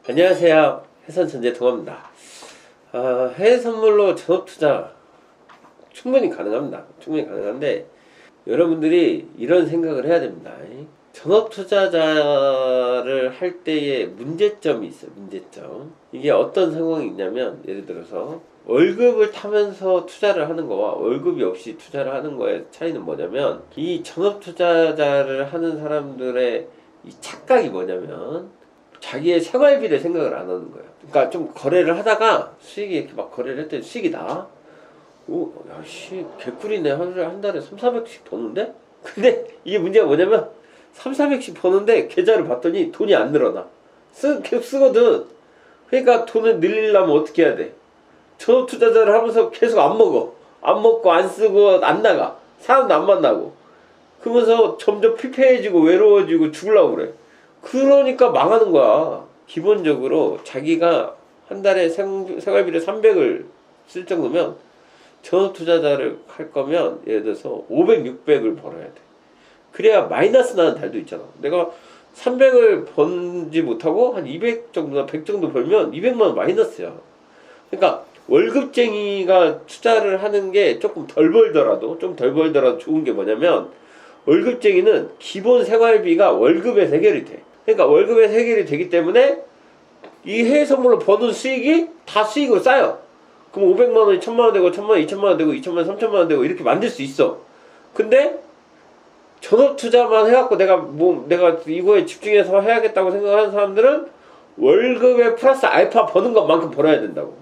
안녕하세요. 해선천재 동호입니다. 해외 선물로 전업투자 충분히 가능합니다. 충분히 가능한데 여러분들이 이런 생각을 해야 됩니다. 전업투자자를 할 때의 문제점이 있어요. 문제점. 이게 어떤 상황이 있냐면, 예를 들어서 월급을 타면서 투자를 하는 거와 월급이 없이 투자를 하는 거의 차이는 뭐냐면, 이 전업투자자를 하는 사람들의 이 착각이 뭐냐면 자기의 생활비를 생각을 안 하는 거예요. 그러니까 좀 거래를 하다가 수익이 이렇게 막 거래를 했더니 수익이 나. 오, 야, 씨, 개꿀이네. 한 달에 3,400씩 버는데? 근데 이게 문제가 뭐냐면 3,400씩 버는데 계좌를 봤더니 돈이 안 늘어나. 계속 쓰거든. 그러니까 돈을 늘리려면 어떻게 해야 돼? 전업 투자자를 하면서 계속 안 먹어. 안 먹고 안 쓰고 안 나가. 사람도 안 만나고. 그러면서 점점 피폐해지고 외로워지고 죽으려고 그래. 그러니까 망하는 거야. 기본적으로 자기가 한 달에 생활비를 300을 쓸 정도면 전업 투자자를 할 거면 예를 들어서 500, 600을 벌어야 돼. 그래야 마이너스 나는 달도 있잖아. 내가 300을 번지 못하고 한 200 정도나 100 정도 벌면 200만 원 마이너스야. 그러니까 월급쟁이가 투자를 하는 게 조금 덜 벌더라도 좋은 게 뭐냐면, 월급쟁이는 기본 생활비가 월급에서 해결이 돼. 그러니까 월급에서 해결이 되기 때문에 이 해외 선물로 버는 수익이 다 수익으로 쌓여. 그럼 500만 원이 1000만 원 되고 1000만 원 2000만 원 되고 2000만 원 3000만 원 되고 이렇게 만들 수 있어. 근데 전업 투자만 해갖고 내가 이거에 집중해서 해야겠다고 생각하는 사람들은 월급에 플러스 알파 버는 것만큼 벌어야 된다고.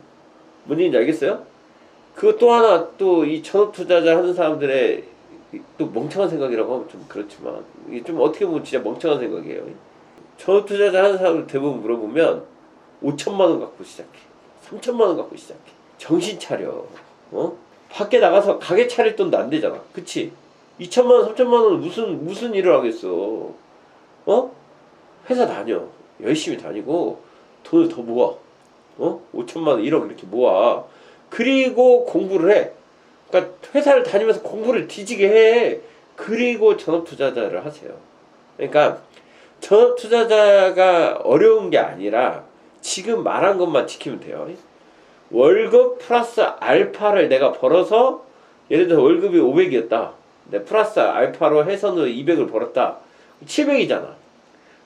뭔 얘기인지 알겠어요? 그거 또 하나, 또 이 전업 투자자 하는 사람들의 또 멍청한 생각이라고 하면 좀 그렇지만, 이게 좀 어떻게 보면 진짜 멍청한 생각이에요. 전업 투자자 하는 사람들 대부분 물어보면 5천만 원 갖고 시작해. 3천만 원 갖고 시작해. 정신 차려. 밖에 나가서 가게 차릴 돈도 안 되잖아. 그치? 2천만 원, 3천만 원 무슨 일을 하겠어. 회사 다녀. 열심히 다니고 돈을 더 모아. 5천만 원, 1억 이렇게 모아. 그리고 공부를 해. 그러니까 회사를 다니면서 공부를 뒤지게 해. 그리고 전업 투자자를 하세요. 그러니까 전업 투자자가 어려운 게 아니라 지금 말한 것만 지키면 돼요. 월급 플러스 알파를 내가 벌어서, 예를 들어 월급이 500이었다. 내 플러스 알파로 해서는 200을 벌었다. 700이잖아.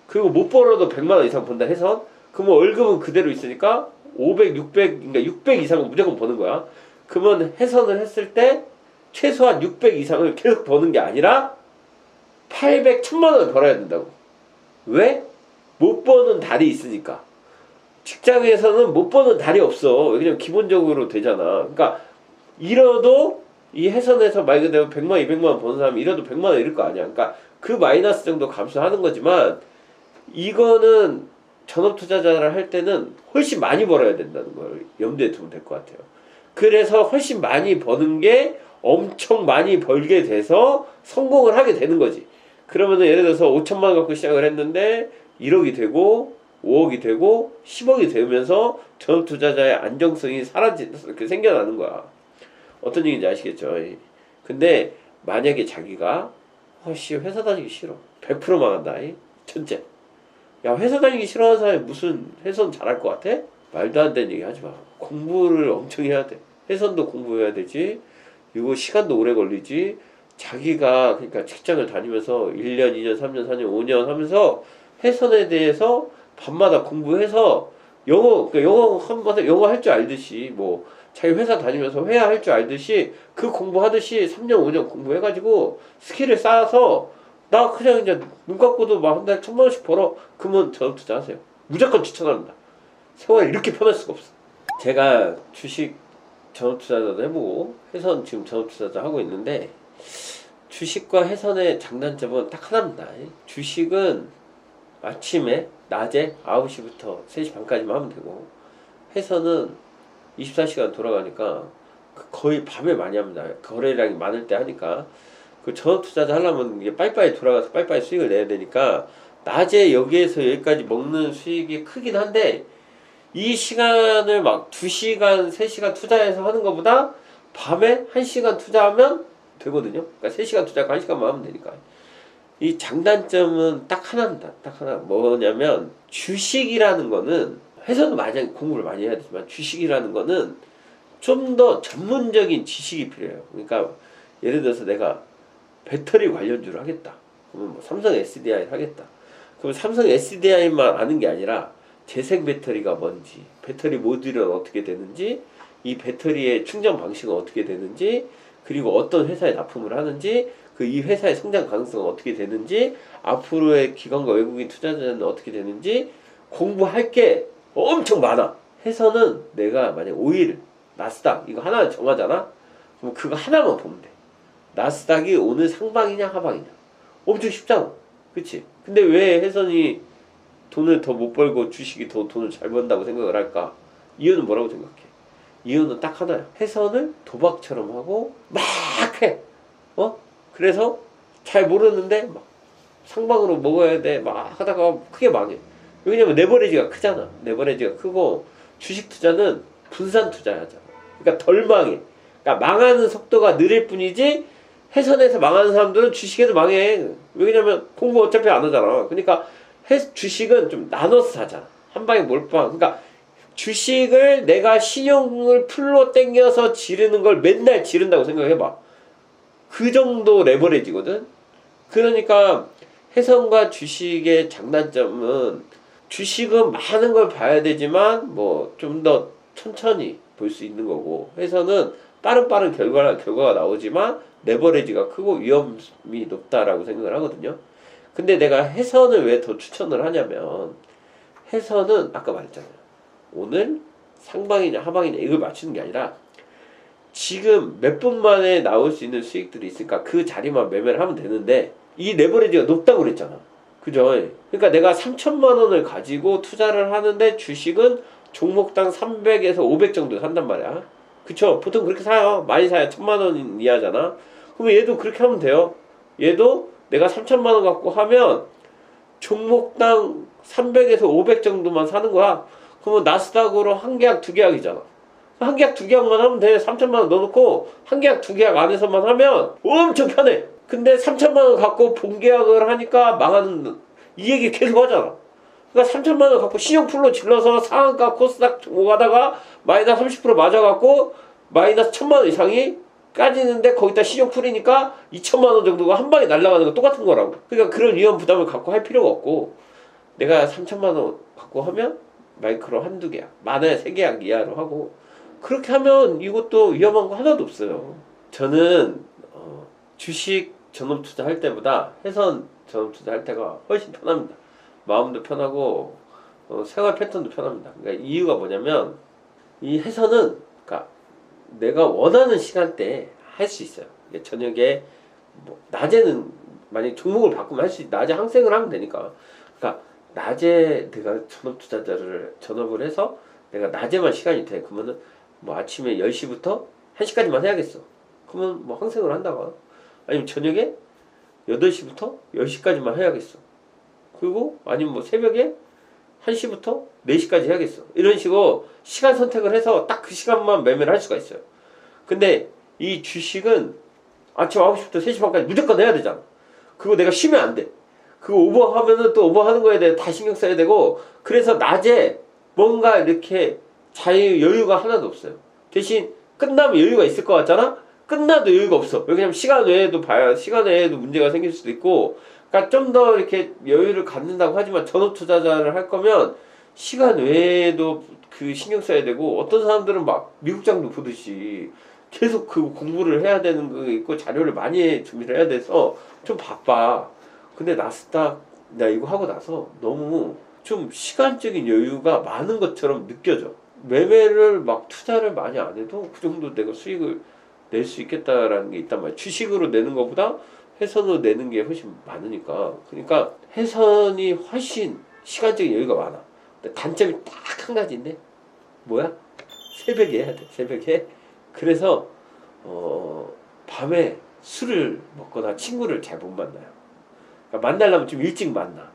그리고 못 벌어도 100만 원 이상 번다 해선. 그러면 월급은 그대로 있으니까 500, 600, 그러니까 600 이상은 무조건 버는 거야. 그러면 해선을 했을 때 최소한 600 이상을 계속 버는 게 아니라 800, 1000만 원을 벌어야 된다고. 왜? 못 버는 달이 있으니까. 직장에서는 못 버는 달이 없어. 왜냐면 기본적으로 되잖아. 그러니까 잃어도 이 해선에서 말 그대로 100만, 200만 원 버는 사람이 잃어도 100만 원 잃을 거 아니야. 그러니까 그 마이너스 정도 감수하는 거지만, 이거는 전업 투자자를 할 때는 훨씬 많이 벌어야 된다는 걸 염두에 두면 될 것 같아요. 그래서 훨씬 많이 버는 게 엄청 많이 벌게 돼서 성공을 하게 되는 거지. 그러면은 예를 들어서 5천만 원 갖고 시작을 했는데 1억이 되고 5억이 되고 10억이 되면서 전업 투자자의 안정성이 생겨나는 거야. 어떤 얘기인지 아시겠죠? 근데 만약에 자기가 회사 다니기 싫어. 100% 망한다. 첫째. 야, 회사 다니기 싫어하는 사람이 무슨 회사는 잘할 것 같아? 말도 안 되는 얘기 하지 마. 공부를 엄청 해야 돼. 회사도 공부해야 되지. 그리고 시간도 오래 걸리지. 자기가 그러니까 직장을 다니면서 1년, 2년, 3년, 4년, 5년 하면서 회선에 대해서 밤마다 공부해서 영어 할 줄 알듯이, 뭐 자기 회사 다니면서 회화 할 줄 알듯이 그 공부하듯이 3년, 5년 공부해가지고 스킬을 쌓아서, 나 그냥 이제 눈 감고도 막 한 달에 1000만 원씩 벌어. 그러면 전업 투자하세요. 무조건 추천합니다. 세월이 이렇게 편할 수가 없어. 제가 주식 전업 투자자도 해보고 해선 지금 전업 투자자 하고 있는데, 주식과 해선의 장단점은 딱 하나입니다. 주식은 아침에 낮에 9시부터 3시 반까지만 하면 되고, 해선은 24시간 돌아가니까 거의 밤에 많이 합니다. 거래량이 많을 때 하니까. 그 전업 투자자 하려면 이게 빨리빨리 돌아가서 빨리빨리 수익을 내야 되니까 낮에 여기에서 여기까지 먹는 수익이 크긴 한데, 이 시간을 막 2시간, 3시간 투자해서 하는 것보다 밤에 1시간 투자하면 되거든요. 그러니까 3시간 투자하고 1시간만 하면 되니까. 이 장단점은 딱 하나입니다. 딱 하나. 뭐냐면, 주식이라는 거는 회사도 만약 공부를 많이 해야 되지만 주식이라는 거는 좀 더 전문적인 지식이 필요해요. 그러니까 예를 들어서 내가 배터리 관련주를 하겠다. 그러면 뭐 삼성 SDI를 하겠다. 그럼 삼성 SDI만 아는 게 아니라 재생 배터리가 뭔지, 배터리 모듈은 어떻게 되는지, 이 배터리의 충전 방식은 어떻게 되는지, 그리고 어떤 회사에 납품을 하는지, 그 이 회사의 성장 가능성은 어떻게 되는지, 앞으로의 기관과 외국인 투자자는 어떻게 되는지 공부할 게 엄청 많아. 해서는 내가 만약 오일, 나스닥 이거 하나 정하잖아? 그럼 그거 하나만 보면 돼. 나스닥이 오늘 상방이냐 하방이냐. 엄청 쉽잖아. 그치? 근데 왜 해선이 돈을 더 못 벌고 주식이 더 돈을 잘 번다고 생각을 할까? 이유는 뭐라고 생각해? 이유는 딱 하나야. 해선을 도박처럼 하고 막 해. 그래서 잘 모르는데 막 상방으로 먹어야 돼. 막 하다가 크게 망해. 왜냐면 레버리지가 크잖아. 레버리지가 크고 주식 투자는 분산 투자하잖아. 그러니까 덜 망해. 그러니까 망하는 속도가 느릴 뿐이지 해선에서 망하는 사람들은 주식에도 망해. 왜냐면 공부 어차피 안 하잖아. 그러니까 주식은 좀 나눠서 사잖아. 한 방에 몰빵. 그러니까 주식을 내가 신용을 풀로 땡겨서 지르는 걸 맨날 지른다고 생각해봐. 그 정도 레버리지거든. 그러니까 해선과 주식의 장단점은 주식은 많은 걸 봐야 되지만 뭐 좀 더 천천히 볼 수 있는 거고, 해선은 빠른 결과가 나오지만 레버리지가 크고 위험이 높다라고 생각을 하거든요. 근데 내가 해선을 왜 더 추천을 하냐면, 해선은 아까 말했잖아요. 오늘 상방이냐 하방이냐 이걸 맞추는 게 아니라 지금 몇 분 만에 나올 수 있는 수익들이 있으니까 그 자리만 매매를 하면 되는데, 이 레버리지가 높다고 그랬잖아. 그죠? 그러니까 내가 3천만 원을 가지고 투자를 하는데 주식은 종목당 300에서 500 정도 산단 말이야. 그쵸? 보통 그렇게 사요. 많이 사요. 1,000만 원 이하잖아. 그러면 얘도 그렇게 하면 돼요. 얘도 내가 3천만 원 갖고 하면 종목당 300에서 500 정도만 사는 거야. 그러면 나스닥으로 한 계약, 두 계약이잖아. 한 계약, 두 계약만 하면 돼. 3천만 원 넣어놓고 한 계약, 두 계약 안에서만 하면 엄청 편해. 근데 3천만 원 갖고 본계약을 하니까 망하는, 이 얘기 계속 하잖아. 그러니까 3천만 원 갖고 신용풀로 질러서 상한가 코스닥 오가다가 마이너스 30% 맞아갖고 마이너스 1,000만 원 이상이 까지는데 거기다 신용풀이니까 2천만 원 정도가 한 방에 날아가는 거 똑같은 거라고. 그러니까 그런 위험 부담을 갖고 할 필요가 없고, 내가 3천만 원 갖고 하면 마이크로 한두 계약, 많아야 3계약 이하로 하고, 그렇게 하면 이것도 위험한 거 하나도 없어요. 저는 주식 전업 투자할 때보다 해선 전업 투자할 때가 훨씬 편합니다. 마음도 편하고 생활 패턴도 편합니다. 그러니까 이유가 뭐냐면, 이 해선은 그러니까 내가 원하는 시간대에 할 수 있어요. 저녁에 뭐 낮에는 만약 종목을 바꾸면 할 수 있, 낮에 항생을 하면 되니까. 그러니까 낮에 내가 전업을 해서 내가 낮에만 시간이 돼. 그러면은 뭐 아침에 10시부터 1시까지만 해야겠어. 그러면 뭐 항생을 한다가, 아니면 저녁에 8시부터 10시까지만 해야겠어. 그리고 아니면 뭐 새벽에 1시부터 4시까지 해야겠어. 이런 식으로 시간 선택을 해서 딱 그 시간만 매매를 할 수가 있어요. 근데 이 주식은 아침 9시부터 3시 반까지 무조건 해야 되잖아. 그거 내가 쉬면 안 돼. 그거 오버하면은 또 오버하는 거에 대해 다 신경 써야 되고, 그래서 낮에 뭔가 이렇게 여유가 하나도 없어요. 대신 끝나면 여유가 있을 것 같잖아? 끝나도 여유가 없어. 왜냐면 시간 외에도 문제가 생길 수도 있고, 그러니까 좀 더 이렇게 여유를 갖는다고 하지만 전업 투자자를 할 거면 시간 외에도 그 신경 써야 되고, 어떤 사람들은 막 미국장도 보듯이 계속 그 공부를 해야 되는 거 있고 자료를 많이 준비를 해야 돼서 좀 바빠. 근데 나스닥 내가 이거 하고 나서 너무 좀 시간적인 여유가 많은 것처럼 느껴져. 매매를 막 투자를 많이 안 해도 그 정도 내가 수익을 낼 수 있겠다라는 게 있단 말이야. 주식으로 내는 것보다 해선으로 내는 게 훨씬 많으니까. 그러니까 해선이 훨씬 시간적인 여유가 많아. 근데 단점이 딱 한 가지인데 뭐야? 새벽에 해야 돼. 새벽에. 그래서 밤에 술을 먹거나 친구를 잘 못 만나요. 그러니까 만나려면 좀 일찍 만나.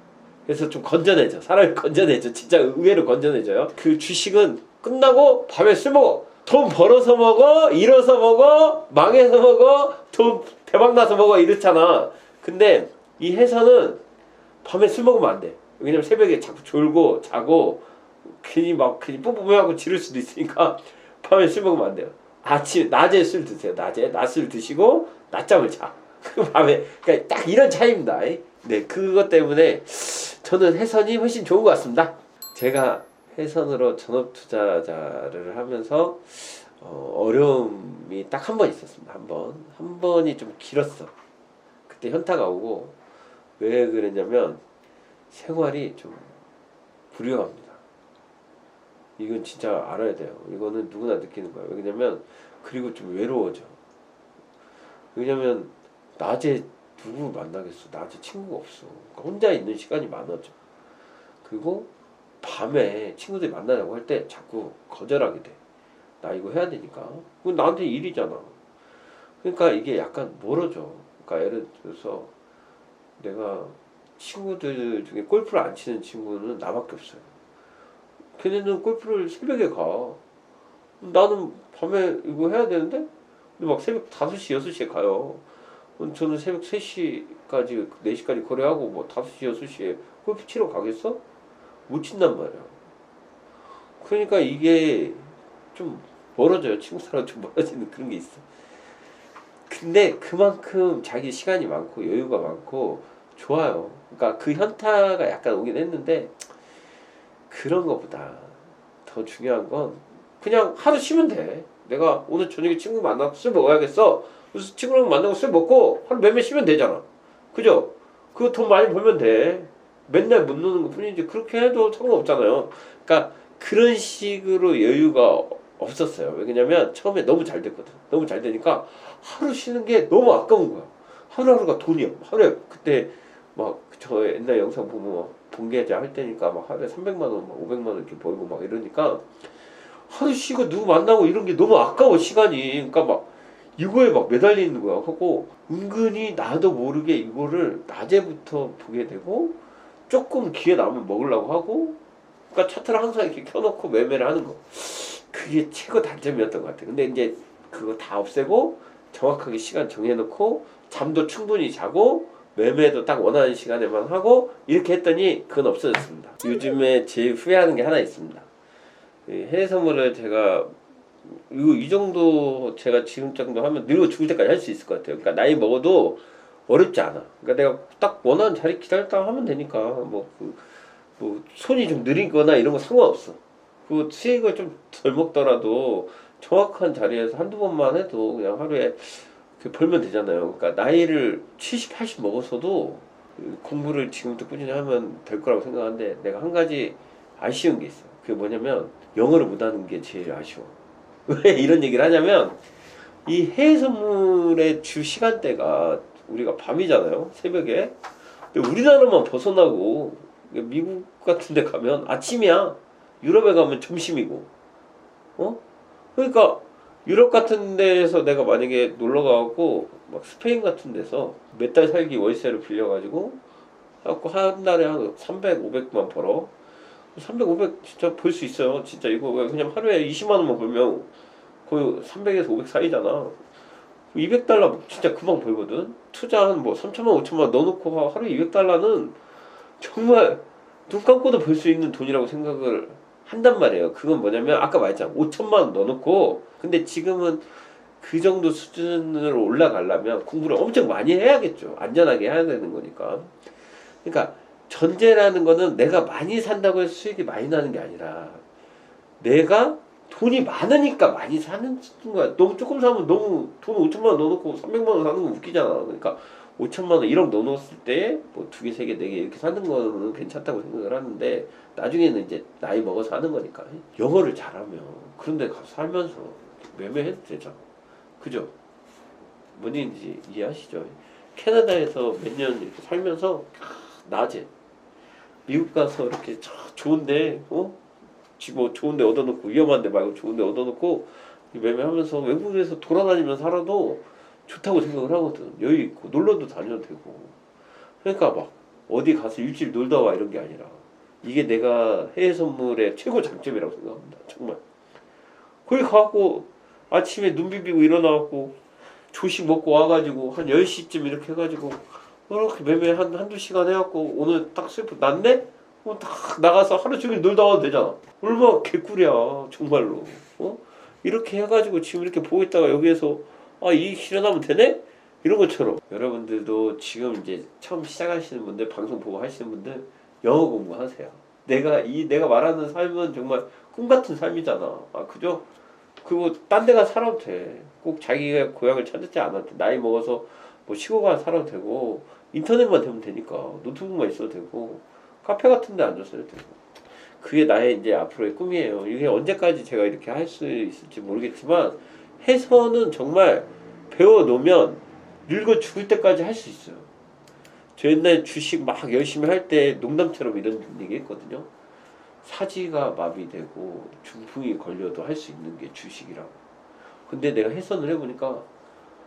그래서 좀 건전해져. 사람이 건전해져. 진짜 의외로 건전해져요. 그 주식은 끝나고 밤에 술 먹어. 돈 벌어서 먹어, 잃어서 먹어, 망해서 먹어, 돈 대박나서 먹어, 이렇잖아. 근데 이 해선은 밤에 술 먹으면 안 돼. 왜냐면 새벽에 자꾸 졸고 자고 괜히 뿜뿜하고 지를 수도 있으니까 밤에 술 먹으면 안 돼요. 낮에 술 드세요. 낮술 드시고 낮잠을 자. 밤에 그러니까 딱 이런 차이입니다. 네, 그것 때문에 저는 해선이 훨씬 좋은 것 같습니다. 제가 해선으로 전업 투자자를 하면서 어려움이 딱 한 번 있었습니다. 한 번이 좀 길었어. 그때 현타가 오고 왜 그랬냐면 생활이 좀 불효합니다. 이건 진짜 알아야 돼요. 이거는 누구나 느끼는 거예요. 왜냐면 그리고 좀 외로워져. 왜냐면 낮에 누구 만나겠어. 낮에 친구가 없어. 그러니까 혼자 있는 시간이 많아져. 그리고 밤에 친구들이 만나자고 할 때 자꾸 거절하게 돼. 나 이거 해야 되니까. 그건 나한테 일이잖아. 그러니까 이게 약간 멀어져. 그러니까 예를 들어서 내가 친구들 중에 골프를 안 치는 친구는 나밖에 없어요. 걔네는 골프를 새벽에 가. 나는 밤에 이거 해야 되는데? 근데 막 새벽 5시, 6시에 가요. 저는 새벽 3시까지, 4시까지 거래하고 뭐 5시, 6시에 골프 치러 가겠어? 못 친단 말이야. 그러니까 이게 좀 멀어져요. 친구들하고 좀 멀어지는 그런 게 있어. 근데 그만큼 자기 시간이 많고 여유가 많고 좋아요. 그러니까 그 현타가 약간 오긴 했는데 그런 것보다 더 중요한 건 그냥 하루 쉬면 돼. 내가 오늘 저녁에 친구 만나서 술 먹어야겠어. 그래서 친구랑 만나고 술 먹고 하루 매매 쉬면 되잖아. 그죠? 그거 돈 많이 벌면 돼. 맨날 못 노는 것 뿐이지 그렇게 해도 상관없잖아요. 그러니까 그런 식으로 여유가 없었어요. 왜냐면 처음에 너무 잘 됐거든. 너무 잘 되니까 하루 쉬는 게 너무 아까운 거야. 하루하루가 돈이야. 하루에 그때 막 저 옛날 영상 보면 막 본계좌 할 때니까 막 하루에 300만 원, 막 500만 원 이렇게 벌고 막 이러니까 하루 쉬고 누구 만나고 이런 게 너무 아까워 시간이. 그러니까 막 이거에 막 매달리는 거야. 하고 은근히 나도 모르게 이거를 낮에부터 보게 되고 조금 기회 나면 먹으려고 하고 그러니까 차트를 항상 이렇게 켜놓고 매매를 하는 거. 그게 최고 단점이었던 것 같아요. 근데 이제 그거 다 없애고 정확하게 시간 정해놓고 잠도 충분히 자고 매매도 딱 원하는 시간에만 하고 이렇게 했더니 그건 없어졌습니다. 요즘에 제일 후회하는 게 하나 있습니다. 해외 선물을 제가 이 정도 제가 지금 정도 하면 늙어 죽을 때까지 할 수 있을 것 같아요. 그러니까 나이 먹어도 어렵지 않아. 그러니까 내가 딱 원하는 자리 기다렸다 하면 되니까 뭐 손이 좀 느리거나 이런 거 상관없어. 그 수익을 좀 덜 먹더라도 정확한 자리에서 한두 번만 해도 그냥 하루에 벌면 되잖아요. 그러니까 나이를 70, 80 먹어서도 공부를 지금부터 꾸준히 하면 될 거라고 생각하는데 내가 한 가지 아쉬운 게 있어. 그게 뭐냐면 영어를 못하는 게 제일 아쉬워. 왜 이런 얘기를 하냐면 이 해외 선물의 주 시간대가 우리가 밤이잖아요. 새벽에. 근데 우리나라만 벗어나고 미국 같은 데 가면 아침이야. 유럽에 가면 점심이고. 그러니까 유럽 같은 데에서 내가 만약에 놀러 가고 막 스페인 같은 데서 몇 달 살기 월세를 빌려가지고 하고 한 달에 한 300, 500만 벌어. 300, 500 진짜 벌 수 있어요. 진짜 이거 그냥 하루에 20만 원만 벌면 거의 300에서 500 사이잖아. 200달러 진짜 금방 벌거든. 투자 한 뭐 3천만, 5천만 넣어놓고 하루에 200달러는 정말 눈 감고도 벌 수 있는 돈이라고 생각을 한단 말이에요. 그건 뭐냐면 아까 말했잖아. 5천만 원 넣어놓고 근데 지금은 그 정도 수준으로 올라가려면 공부를 엄청 많이 해야겠죠. 안전하게 해야 되는 거니까. 그러니까 전제라는 거는 내가 많이 산다고 해서 수익이 많이 나는 게 아니라 내가 돈이 많으니까 많이 사는 거야. 너무 조금 사면 너무 돈 5천만 원 넣어놓고 300만 원 사는 거 웃기잖아. 그러니까 5천만 원 1억 넣어놓았을 때 뭐 2개, 3개, 4개 이렇게 사는 거는 괜찮다고 생각을 하는데 나중에는 이제 나이 먹어서 하는 거니까 영어를 잘하면 그런 데 가서 살면서 매매해도 되잖아. 그죠? 뭔 얘기인지 이해하시죠? 캐나다에서 몇 년 이렇게 살면서 낮에 미국 가서 이렇게 좋은데 뭐 좋은데 얻어놓고 위험한데 말고 좋은데 얻어놓고 매매하면서 외국에서 돌아다니면서 살아도 좋다고 생각을 하거든. 여유 있고 놀러도 다녀도 되고. 그러니까 막 어디 가서 일주일 놀다 와 이런 게 아니라 이게 내가 해외 선물의 최고 장점이라고 생각합니다. 정말. 거기 가고 아침에 눈 비비고 일어나고 조식 먹고 와가지고 한 10시쯤 이렇게 해가지고 이렇게 매매 한두 시간 해갖고 오늘 딱 슬프 났네? 딱 나가서 하루 종일 놀다 와도 되잖아. 얼마나 개꿀이야 정말로. 이렇게 해가지고 지금 이렇게 보고 있다가 여기에서 이익 실현하면 되네? 이런 것처럼 여러분들도 지금 이제 처음 시작하시는 분들, 방송 보고 하시는 분들 영어 공부하세요. 내가 말하는 삶은 정말 꿈 같은 삶이잖아. 그죠? 그리고 딴 데가 살아도 돼. 꼭 자기가 고향을 찾지 않아도 돼. 나이 먹어서 뭐 시골 가서 살아도 되고, 인터넷만 되면 되니까 노트북만 있어도 되고, 카페 같은 데 앉았어도 되고. 그게 나의 이제 앞으로의 꿈이에요. 이게 언제까지 제가 이렇게 할 수 있을지 모르겠지만, 해서는 정말 배워놓으면 늙어 죽을 때까지 할 수 있어요. 저 옛날에 주식 막 열심히 할 때 농담처럼 이런 얘기 했거든요. 사지가 마비되고 중풍이 걸려도 할 수 있는 게 주식이라고. 근데 내가 해선을 해보니까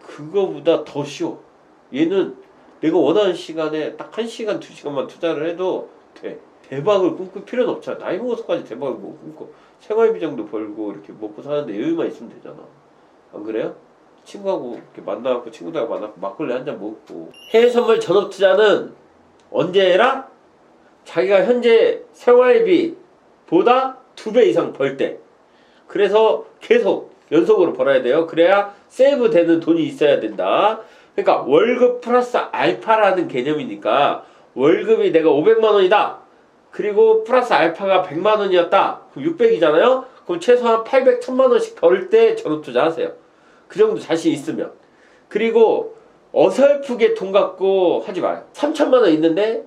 그거보다 더 쉬워. 얘는 내가 원하는 시간에 딱 1시간, 2시간만 투자를 해도 돼. 대박을 꿈꿀 필요는 없잖아. 나이 먹어서까지 대박을 못 꿈꿔. 생활비 정도 벌고 이렇게 먹고 사는데 여유만 있으면 되잖아. 안 그래요? 친구하고 이렇게 만나갖고 친구들하고 만나고 막걸리 한 잔 먹고. 해외 선물 전업 투자는 언제 해라? 자기가 현재 생활비보다 2배 이상 벌 때. 그래서 계속 연속으로 벌어야 돼요. 그래야 세이브 되는 돈이 있어야 된다. 그러니까 월급 플러스 알파라는 개념이니까 월급이 내가 500만 원이다. 그리고 플러스 알파가 100만 원이었다. 그럼 600이잖아요. 그럼 최소한 800, 1000만 원씩 벌 때 전업 투자하세요. 그 정도 자신 있으면. 그리고 어설프게 돈 갖고 하지 마요. 3천만 원 있는데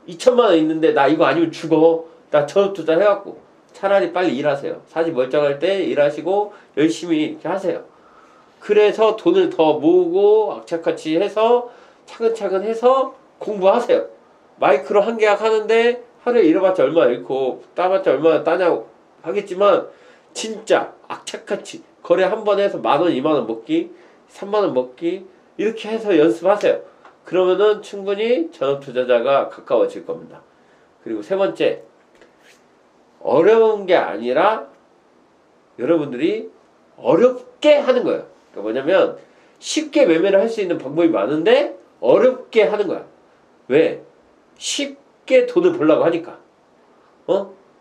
2천만 원 있는데 나 이거 아니면 죽어. 나 전업 투자 해갖고. 차라리 빨리 일하세요. 사지 멀쩡할 때 일하시고 열심히 이렇게 하세요. 그래서 돈을 더 모으고 악착같이 해서 차근차근 해서 공부하세요. 마이크로 한 계약 하는데 하루에 잃어봤자 얼마 잃고 따봤자 얼마나 따냐고 하겠지만 진짜 악착같이 거래 한 번 해서 10,000원, 20,000원 먹기, 30,000원 먹기 이렇게 해서 연습하세요. 그러면은 충분히 전업 투자자가 가까워질 겁니다. 그리고 세 번째, 어려운 게 아니라 여러분들이 어렵게 하는 거예요. 그러니까 뭐냐면 쉽게 매매를 할 수 있는 방법이 많은데 어렵게 하는 거야. 왜? 쉽게 돈을 벌려고 하니까.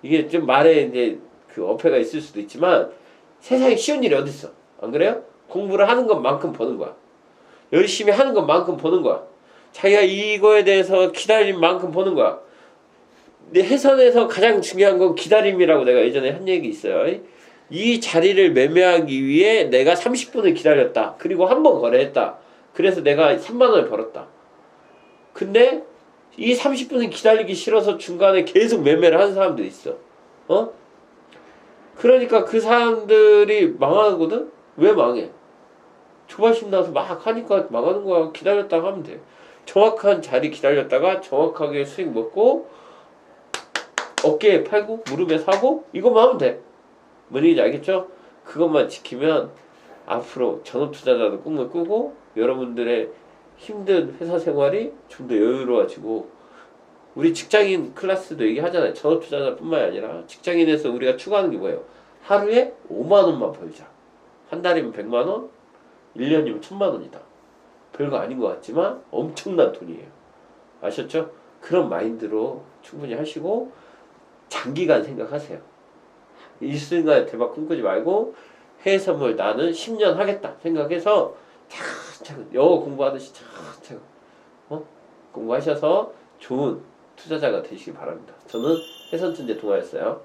이게 좀 말에 이제 그 어폐가 있을 수도 있지만 세상에 쉬운 일이 어딨어. 안 그래요? 공부를 하는 것만큼 버는 거야. 열심히 하는 것만큼 버는 거야. 자기가 이거에 대해서 기다린 만큼 버는 거야. 근데 해선에서 가장 중요한 건 기다림이라고 내가 예전에 한 얘기 있어요. 이 자리를 매매하기 위해 내가 30분을 기다렸다. 그리고 한 번 거래했다. 그래서 내가 3만 원을 벌었다. 근데 이 30분을 기다리기 싫어서 중간에 계속 매매를 하는 사람들이 있어. 그러니까 그 사람들이 망하거든? 왜 망해? 조바심 나서 막 하니까 망하는 거야. 기다렸다가 하면 돼. 정확한 자리 기다렸다가 정확하게 수익 먹고 어깨에 팔고 무릎에 사고 이것만 하면 돼. 뭔 얘기인지 알겠죠? 그것만 지키면 앞으로 전업투자자도 꿈을 꾸고 여러분들의 힘든 회사 생활이 좀 더 여유로워지고 우리 직장인 클래스도 얘기하잖아요. 전업투자자뿐만 아니라 직장인에서 우리가 추구하는 게 뭐예요? 하루에 5만 원만 벌자. 한 달이면 100만 원, 1년이면 1000만 원이다. 별거 아닌 것 같지만 엄청난 돈이에요. 아셨죠? 그런 마인드로 충분히 하시고 장기간 생각하세요. 일순간에 대박 꿈꾸지 말고 해외 선물 나는 10년 하겠다 생각해서 차근차근 영어 공부하듯이 차근차근 공부하셔서 좋은 투자자가 되시기 바랍니다. 저는 해선천재 동아였어요.